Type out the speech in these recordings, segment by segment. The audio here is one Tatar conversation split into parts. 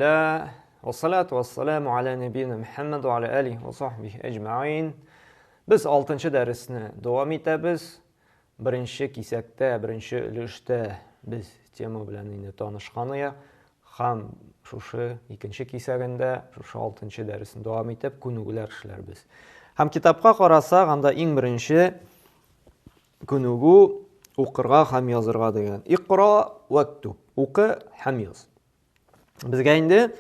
لا والصلاة والسلام على نبينا Muhammad ve ala alihi ve sahbihi ecmaîn. Biz 6-cı dərsni davam etəbiz. Birinci kisəkdə, birinci ülüşdə biz tema bilan indi tanışqanıyıq. Ham şuşu ikinci kisəgində, şuşu 6-cı dərsni davam etib күнүгүләр эшләрбез. Ham kitapqa qarasaq, анда иң birinci күнүгү укырга һәм язырга дигән. Иqra вактуб. Укы һәм яз. Безгә инде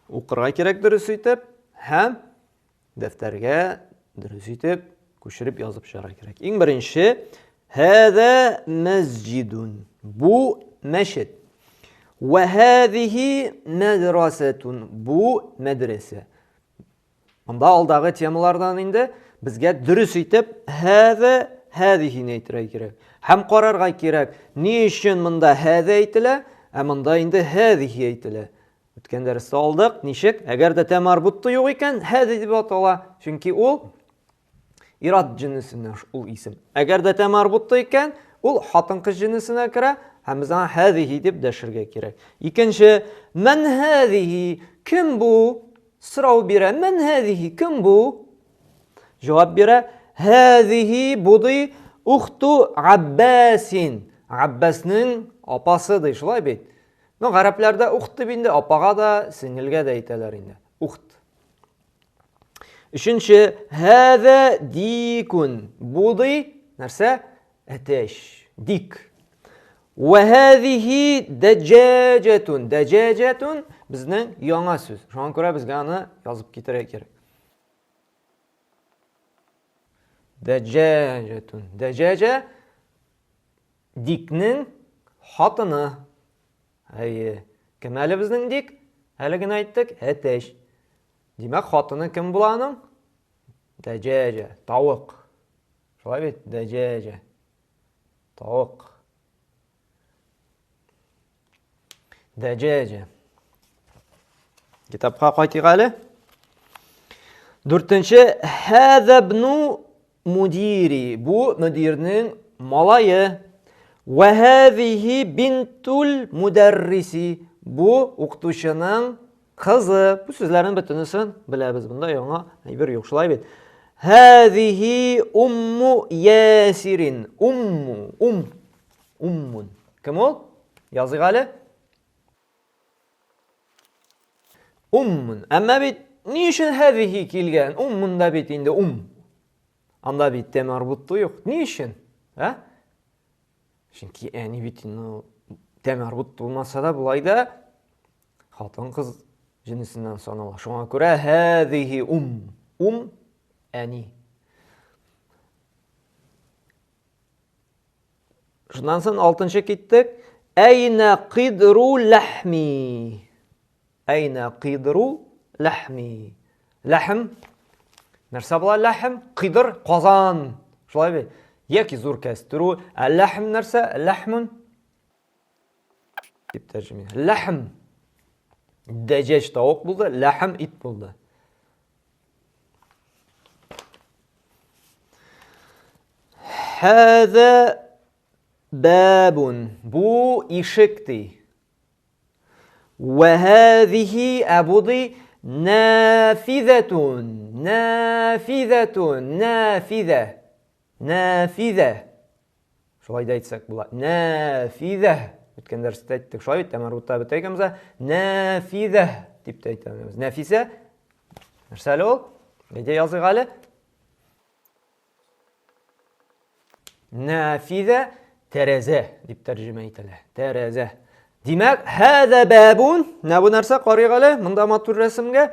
укырга кирәк дөрес итеп, һәм дәфтәргә дөрес итеп күчереп язып чыгарга кирәк. Иң беренче هذا مسجد. Бу мәчет. وهذه مدرسة. Бу мәдрәсә. Монда алдагы темалардан инде безгә дөрес итеп هذا هذه әйтергә кирәк. Һәм карарга кирәк, ни өчен монда هذا әйтелә, ә монда инде هذه әйтелә. Үткән дәрестә алдык, ничек? Әгәр дә тәмарбутты юк икән, هذه дип атала, чөнки ул ирад җинсеннән ул исем. Әгәр дә тәмарбутты икән, ул хатын-кыз җинсенә керә, һәм без аңа هذه дип дәшергә кирәк. Икенче, мен هذه, кем бу? Сорау бирә, мен هذه, кем бу? Җавап бирә, هذه буды ухту Аббасин. Аббасның апасы ди, шулай бит. Но гарәпләрдә ухт дип инде апага да, сеңелгә дә әйтәләр инде. Ухт. Өченче, هذا дикун. Буды нәрсә? Әтәш, дик. وهذه دجاجة. Дәҗәҗәтун безнең яңа сүз. Шуңа күрә безгә аны язып китерә кирәк. Дәҗәҗәтун. Дәҗәҗә дикнең хатыны. Әйе. Кем әле безнең дик? Әле генә әйттек, әтәш. Димәк, хатыны кем була аның? Дәҗәҗә, тавык. Шулай бит, дәҗәҗә. Тавык. Дәҗәҗә. Китапка кайтыйк әле. 4-нче, هذا ابن مديري. Бу мөдирнең малайы. وهذه بنت المدرس. Бу укытучының кызы. Бу сүзләрнең бөтенесен беләбез. Бунда яңа әйбер юк, шулай бит. هذه أم ياسر. أم. Кем ул? Языйк әле. Әмма бит ни өчен هذه килгән? Уммында бит инде Анда бит тәмарбутты юк. Ни өчен? Чөнки әни бит тәмарбут булмаса да булай да хатын-кыз җинсеннән санала. Шуңа күрә هذه әни. Шуннан соң 6-нчы киттек. Әйнә кидру лахми. Әйнә кидру лахми. Лахм. Нәрсә була лахм? Кидр, казан. Шулай бит. Яки зур кәстеру. Лахм нәрсә? Лахмун. Дип тәрҗемә. Лахм. Дәҗәҗ тавык булды, лахм ит булды. هذا باب. Бу ишекти. وهذه أبضي نافذة. نافذة. Шулай да әйтсәк була. Нафиза. Үткән дәрестә әйттек. Шулай бит, тәмарбутта бит әйткәнбез. Нафиза дип әйтәбез. Нафиса. Нәрсә ул? Әйдә языйк әле. Нафиза тәрәзә дип тәрҗемә ителә. Тәрәзә. Димәк, هذا باب. Бу нәрсә карыйк әле? Монда матур рәсемгә.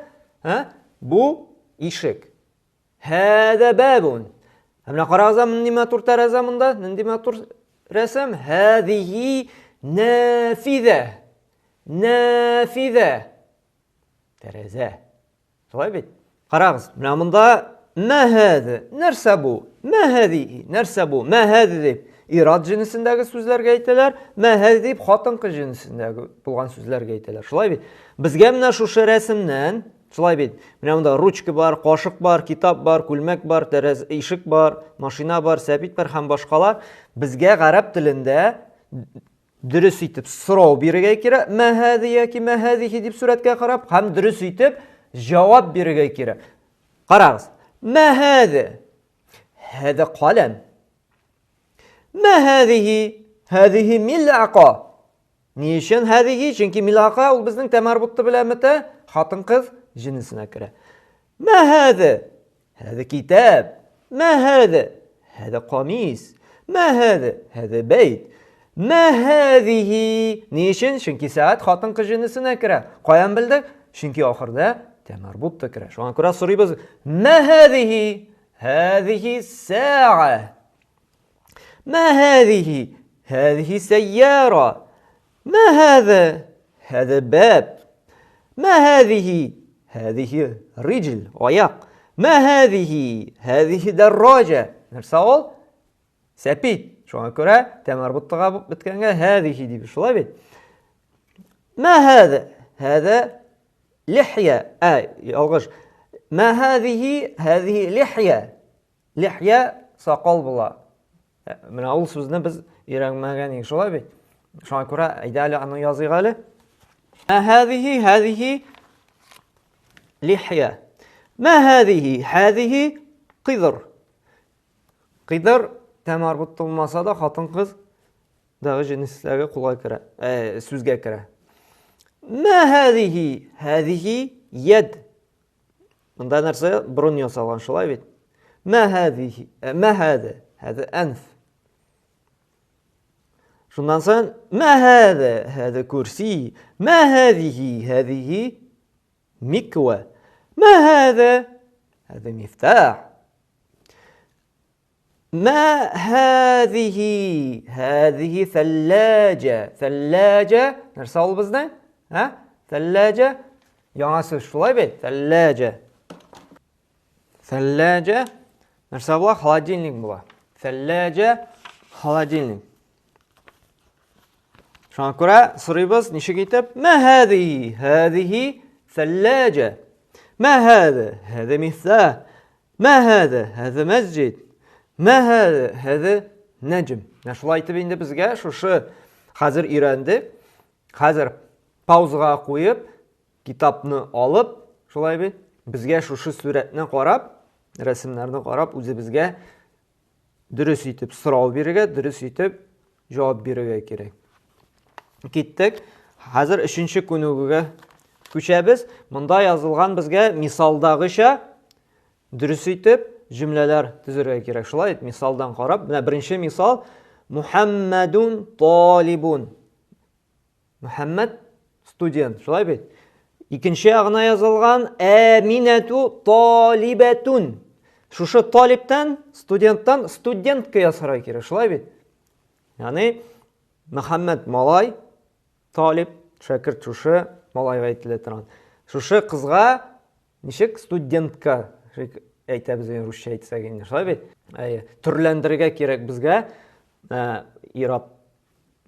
Бу ишек. هذا باب. Менә карагыз, нинди матур тәрәзә монда? Нинди матур рәсем? هذه نافذة. Тәрәзә. Шулай бит. Карагыз, менә монда ما هذا. Нәрсә бу? ما هذه. Нәрсә бу? ما هذا дип ирад җинсендәге сүзләргә әйтәләр. ما هذا дип хатын-кыз җинсендәге булган сүзләргә әйтәләр. Шулай бит. Безгә менә шушы рәсемнән, шулай бит. Менә монда ручка бар, кашык бар, китап бар, күлмәк бар, тәрәзә, ишек бар, машина бар, сәбит бар һәм башкалар. Безгә гарәп телендә dürüst итеп сорау бирергә кирәк. Ма һәҙи яки ма һәҙиһи дип сурәткә карап, һәм дөрес итеп җавап бирергә кирәк. Карагыз. Ма һәҙа? Һәҙа ҡалам. Ма һәҙиһи? Һәҙиһи милъаҡа. Ни өчен һәҙиһи? Чөнки милъаҡа ул безнең тәмәрбутты белән бетә, хатын-ҡыҙ җинесенә керә. Ма һәҙа? Һәҙа китап. Ма һәҙа? Һәҙа ҡамис. Ма һәҙа? Һәҙа бәйт. Ма һәҙиһи? Ни өчен? Чөнки сәғәт хатын-ҡыҙ җинесенә керә. Ҡаян белдек? Чөнки ахырда тәмәрбутта керә. Шуңа күрә сорыйбыз. Ма һәҙиһи? Һәҙиһи сәғә. Ма һәҙиһи? Һәҙиһи сәйяра. ма һәҙа? Һәҙа баб. ма һәҙиһи? Һәҙиһи риджл, аяҡ. ма һәҙиһи? Һәҙиһи дәррәҗә. Нәрсә ул? Сәпит. Шуңа күрә тәмәрбуттыға беткәнгә һәҙиһи дип. Шулай бит. Ма һәҙа? Һәҙа лихья. Ялғыш. Ма һәҙиһи? Һәҙиһи лихья. Лихья саҡал була. Менә ул сүзне без өйрәнмәгән идек. Шулай бит. Шуңа күрә әйдә әле аны языйк әле. Ма һәҙиһи? Һәҙиһи лихья. ма һәҙиһи? Һәҙиһи ҡиҙыр. Ҡиҙыр тәмәрбутты булмаса да хатын-ҡыҙ дағы җинесләргә ҡулға керә, сүзгә керә. Ма һәҙиһи? Һәҙиһи йәд. Бында нәрсә? Борон ясалған, шулай бит. Ма һәҙиһи? Ма һәҙа? Һәҙа әнф. Шундан соң ма һәҙа? Һәҙа курси. Ма һәҙиһи? Һәҙиһи миква. ма һәҙа? Һәҙа мифтах. ма һәҙиһи? Һәҙиһи ثلاجة. ثلاجة нәрсә ул безнең? ثلاجة яңа сүз, шулай бит? ثلاجة. ثلاجة нәрсә була? Холодильник була. ثلاجة холодильник. Шуңа күрә сорыйбыз ничек итеп? Ма һәҙиһи? Һәҙиһи ثلاجة. ма һәҙа? Һәҙа мифтах. ма һәҙа? Һәҙа мәсҗид. ма һәҙа? Һәҙа нәҗм. Шулай итеп инде безгә шушы хәзер өйрәндек. Хәзер паузаға қойып, китапны алып, шулай бит, безгә шушы сүрәтне қарап, рәсемнәрне қарап, үзе безгә дөрес итеп сорау бирергә, дөрес итеп җавап бирергә кирәк. Киттек. Хәзер 3нче күнегүгә күчәбез. Монда язылган безгә мисалдагыча дөрес итеп җөмләләр төзергә кирәк. Шулай ит, мисалдан карап, менә беренче мисал Мухаммадун талибун. Мухаммад студент, шулай бит. Икенче ягына язылган Аминату талибатун. Шушы талиптан, студенттан студентка ясарга кирәк, шулай бит. Ягъни Мухаммад малай, талиб шәкерт, шушы малайга әйтелә торган. Шушы кызга ничек студентка әйтәбез русча әйтсәк инде, шулай бит. Төрләндергә кирәк безгә ирап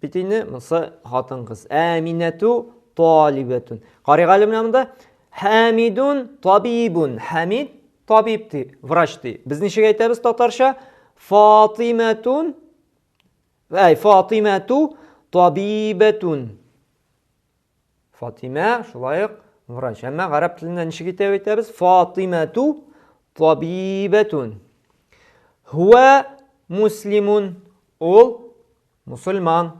бит инде, монсы хатын-кыз. Аминату талибатун. Карыйгалы менә монда Хамидун табибун. Хамид табиб ди, врач ди. Без ничек әйтәбез татарча? Фатиматун Фатимату табибатун. Фатима шулай врач. Әмма гарәп телендә ничек әйтәбез? Фатимату табибатун. Хуа муслимун. Ул мусульман.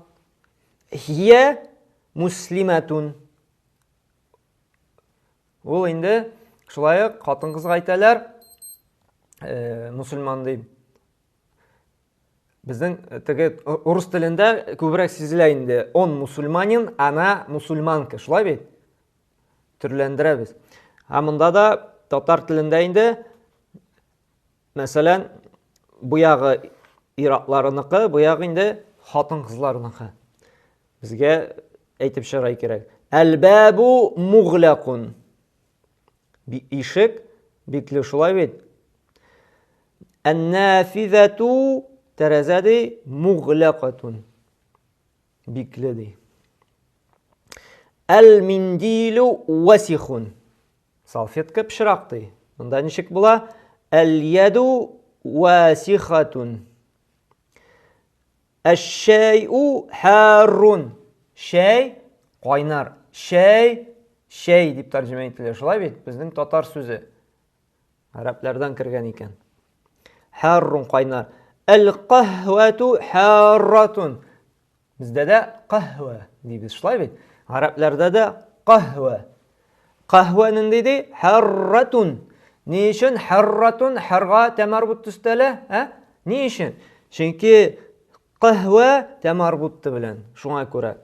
Хия муслиматун. Ул инде шулай хатын-кызга әйтәләр, мусульман дип. Безнең теге урыс телендә күбрәк сизелә инде. Он мусульманин, она мусульманка. Шулай бит? Төрләндерәбез. Монда да татар телендә инде мәсәлән бу ягы иратларыныкы, бу ягы инде хатын-кызларыныкы. Безгә әйтеп чыгарга кирәк. Әл-бабу муглакун. Ишек бикле, шулай бит. Ан-нафизату тәрәзәди муглакатун. Бикле ди. Әл-миндилу васихун. Салфетка пычрак ди. Монда ничек була? Әл-яду васихатун. Әш-шәй'у харрун. Шәй кайнар. Шәй дип тәрҗемә ителә. Шулай бит? Безнең татар сүзе. Араблардан кергән икән. Харрун кайнар. Әл-кахвату харратун. Бездә дә кахва дибез. Шулай бит? Арабларда да кахва. Кахва нинди ди? Харратун. Ни өчен харратун харга тәмарбут төстәле? Ни өчен? Чөнки кахва тәмарбутты белән. Шуңа күрә.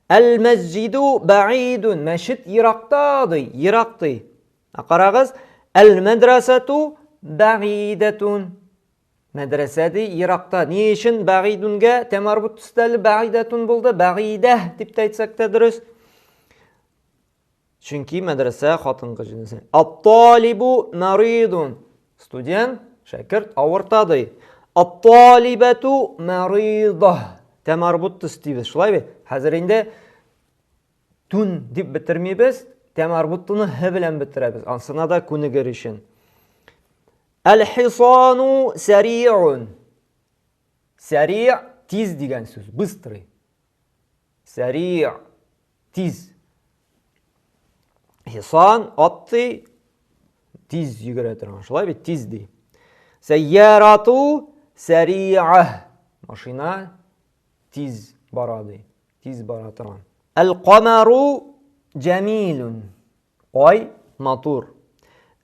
Әл-мәсҗиду бәгидун. Мәчет еракта ди, ерак ди. Карагыз, әл-мәдрәсәту бәгидәтун. Мәдрәсә ди еракта. Ни өчен бәгидунгә тәмарбут төстәле бәгидәтун булды? Бәгидә дип әйтсәк тә дөрес. Чөнки мәдрәсә хатынкы җинсе. Ат-талибу маридун. Студент, шәкерт авырта ди. Ат-талибату марида. Тәмарбут төстибез. Шулай бит? Хәзер инде тун дип битермибез, тәмарбутны һ белән битерәбез. Ансына да күнегер өчен. Әл-хисану сари'ун. Сари' тиз дигән сүз, быстрый. Сари' тиз. Хисан атты тиз йөгерә торган. Шулай бит? Тиз ди. Сайярату сари'а. Машина тиз бара ди. Тиз бара торган. Әл-камару җамилун. Ай матур.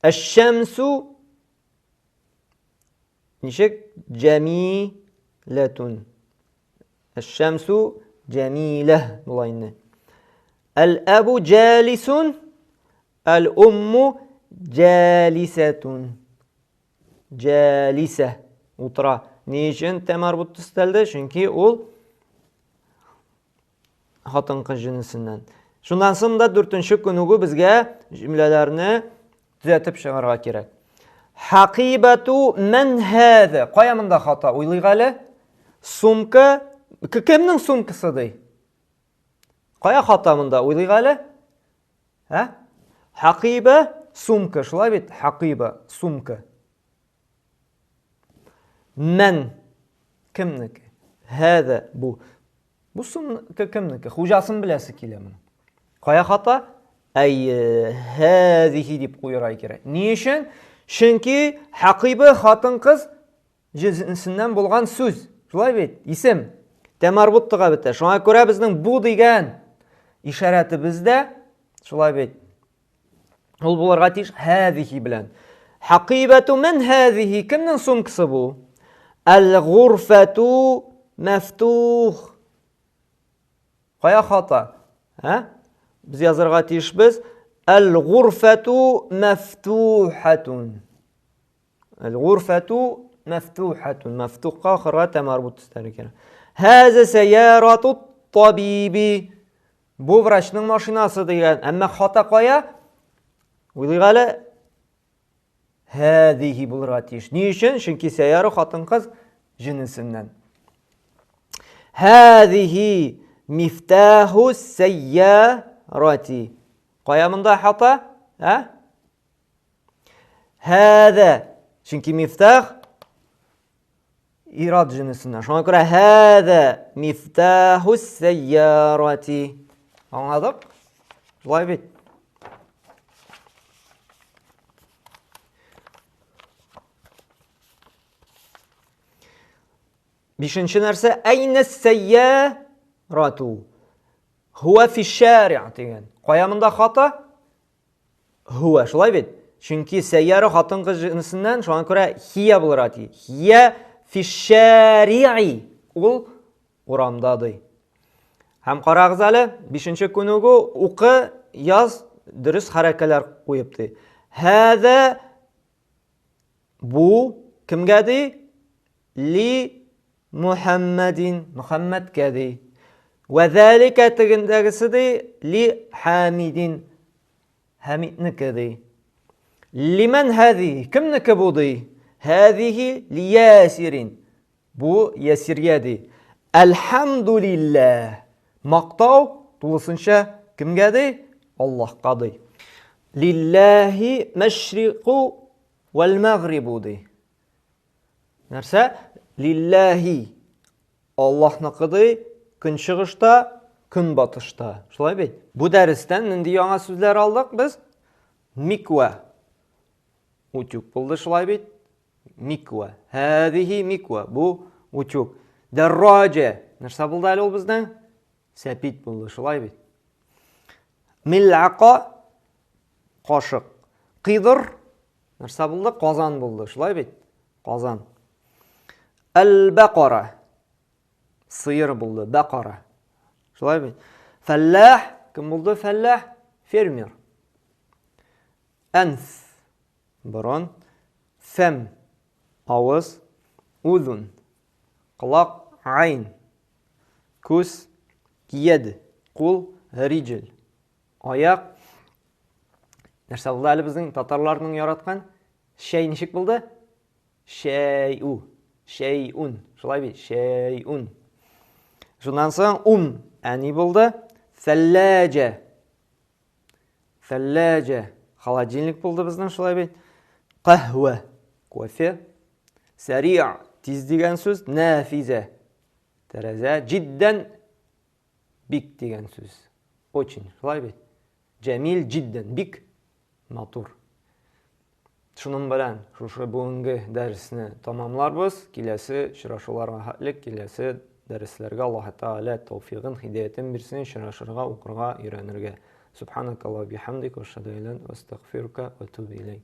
Әш-шәмсу ничек? Җамилатун. Әш-шәмсу җамилә булайны. Әл-абу җалисун. Әл-умму җалисатун. Җалисә. Утыра. Ни өчен тәмарбут төстәлде? Чөнки ул хатын-кыз җинсеннән. Шуннан соң да 4нче күнегү безгә җөмләләрне төзәтеп чыгарга кирәк. Хакибату мен хәза. Кая монда хата? Уйлыйк әле. Сумка. Кемнең сумкасы ди? Кая хата монда? Уйлыйк әле. Хакиба сумка. Шулай бит? Хакиба сумка. Мен кемнеке? Хәза бу. Бу сумка кемнеке? Хуҗасын беләсе килә моның. Кая хата? Хәзихи дип куярга кирәк. Ни өчен? Чөнки хакиба хатын-кыз җинсеннән булган сүз. Шулай бит? Исем. Тәмарбуттыга бетә. Шуңа күрә безнең бу дигән ишарәте бездә шулай бит. Ул булырга тиеш хәзихи белән. Хакибату мен хәзихи. Кемнең сумкасы бу? Әл-гурфату мәфтух. Кая хата? Biz yazarga tiyişbiz. El-gurfatu meftuhatun. El-gurfatu meftuhatun. Meftuhqa axırga təmarbut istəri kere. Həzə seyyaratu tabibi. Bu vraçның maşinası deyilən. Əmmə xata qaya? Uylayğalı. Həzihi bulurga tiyiş. Ni üçün? Çünki seyyarı xatın qız jinisindən. Həzihi miftahu seyyarati. Qaya mında xata? Həzə. Çünki miftah irad jinisindən. Şuna görə həzə miftahu seyyarati. Anladıq? Şulay bit. Beşinci нәрсә әйнә сәйярату. Хуа фи шариъ дигән. Кая монда хата? Хуа, шулай бит. Чөнки сәйяра хатын-кыз җинсеннән, шуңа күрә хия булырга тиеш. Хия фи шариъи. Ул урамда ди. Һәм карагыз әле, 5нче күнегү укы, яз, дөрес хәрәкәләр куеп ди. Һәза бу кемгә ди? Ли Muhammedin, Muhammed kedi. Ve zâlike tegindegisi di li Hamidin. Hamidni kedi. Limen hâzihi, kimniki bu di? Hâzihi li Yasirin. Bu Yasirye di. Elhamdülillah. Maqtav, tulusunca kimge di? Allahqa di. Lillahi meşriqu vel mağribu di. Нәрсә? Лиллахи. Аллаһныкыдый көнчыгышта, көнбатышта. Шулай бит. Бу дәрестән нинди яңа сүзләр алдык без? Миква. Утюг булды, шулай бит. Миква. Һәҙиһи миква. Бу утюг. Дәрраҗа. Нәрсә булды әле ул безнең? Сәпит булды, шулай бит. Мил'ақа. Кашык. Қидыр. Нәрсә булды? Казан булды, шулай бит. Казан. Әл-бақара. Сыйыр булды, бақара. Шулай бит. Фәлләх. Кем булды? Фәлләх. Фермер. Әнф. Борын. Фәм. Авыз. Уҙун. Ҡолаҡ. Айн. Күс. Йәд. Ҡул. Риджел. Аяҡ. Нәрсә булды әле безнең татарларның яратҡан? Шәй нишек булды? Шәйу. Шәйун. Шулай бит. Шәйун. Шундан соң Әни булды? Фәлләҗә. Фәлләҗә. Холодильник булды безнең, шулай бит. Ҡәһвә. Кофе. Сәриъ. Тиз дигән сүз. Нәфизә. Тәрәзә. Җиддән. Бик дигән сүз. Очень. Шулай бит. Җәмил. Җиддән. Бик. Матур. Шуның белән шушы бүгенге дәресне тамамларбыз. Киләсе очрашуларга хәтлек, киләсе дәресләргә Аллаһ Тәгалә тәүфигын, һидаятын бирсен, очрашырга, укырга, өйрәнергә. Субханакалла бихамдик ва ашһаду ан ла илаһа илля анта, астагфирука ва атубу илейк.